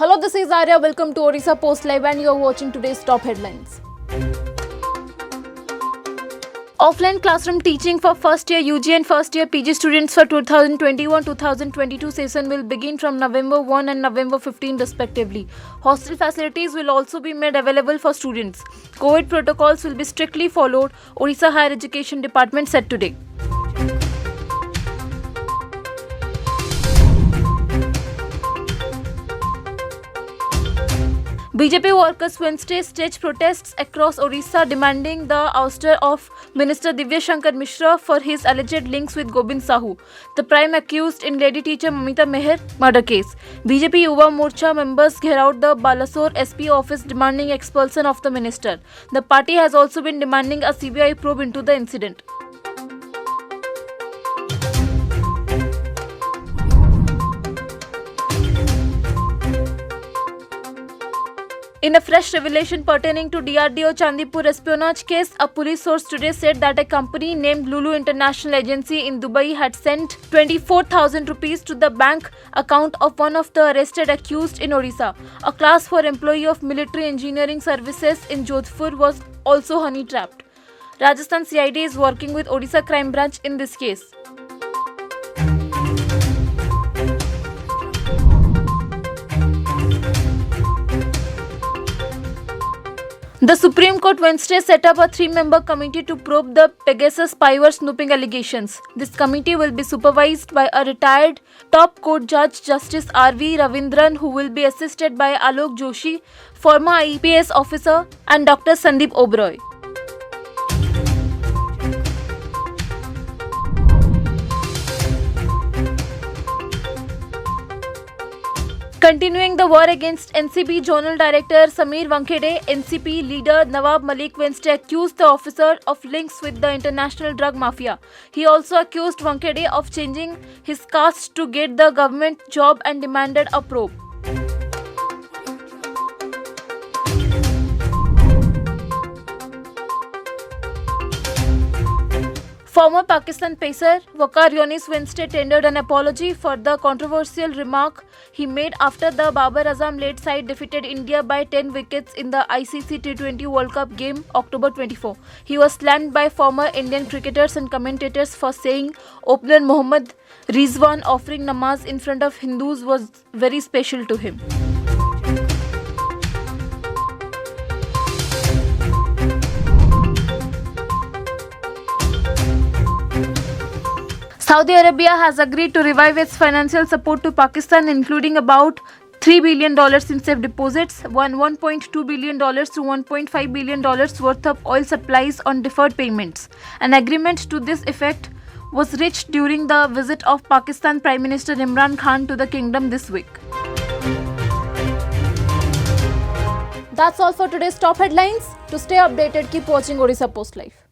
Hello, this is Arya. Welcome to Odisha Post Live and you are watching today's top headlines. Offline classroom teaching for first year UG and first year PG students for 2021-2022 session will begin from November 1 and November 15 respectively. Hostel facilities will also be made available for students. COVID protocols will be strictly followed, Odisha Higher Education Department said today. BJP workers Wednesday staged protests across Odisha demanding the ouster of Minister Divya Shankar Mishra for his alleged links with Gobind Sahu, the prime accused in lady teacher Mamita Meher murder case. BJP Yuva Morcha members gherao the Balasore SP office demanding expulsion of the minister. The party has also been demanding a CBI probe into the incident. In a fresh revelation pertaining to DRDO Chandipur espionage case, a police source today said that a company named Lulu International Agency in Dubai had sent 24,000 rupees to the bank account of one of the arrested accused in Odisha. A class 4 employee of Military Engineering Services in Jodhpur was also honey-trapped. Rajasthan CID is working with Odisha Crime Branch in this case. The Supreme Court Wednesday set up a 3-member committee to probe the Pegasus spyware snooping allegations. This committee will be supervised by a retired top court judge, Justice R.V. Ravindran, who will be assisted by Alok Joshi, former IPS officer, and Dr. Sandeep Oberoi. Continuing the war against NCP Zonal Director Sameer Wankhede, NCP leader Nawab Malik Wednesday accused the officer of links with the international drug mafia. He also accused Wankhede of changing his caste to get the government job and demanded a probe. Former Pakistan pacer Waqar Younis Wednesday tendered an apology for the controversial remark he made after the Babar Azam led side defeated India by 10 wickets in the ICC T20 World Cup game October 24. He was slammed by former Indian cricketers and commentators for saying opener Mohammad Rizwan offering namaz in front of Hindus was very special to him. Saudi Arabia has agreed to revive its financial support to Pakistan, including about $3 billion in safe deposits, $1.2 billion to $1.5 billion worth of oil supplies on deferred payments. An agreement to this effect was reached during the visit of Pakistan Prime Minister Imran Khan to the kingdom this week. That's all for today's top headlines. To stay updated, keep watching Odisha Post Live.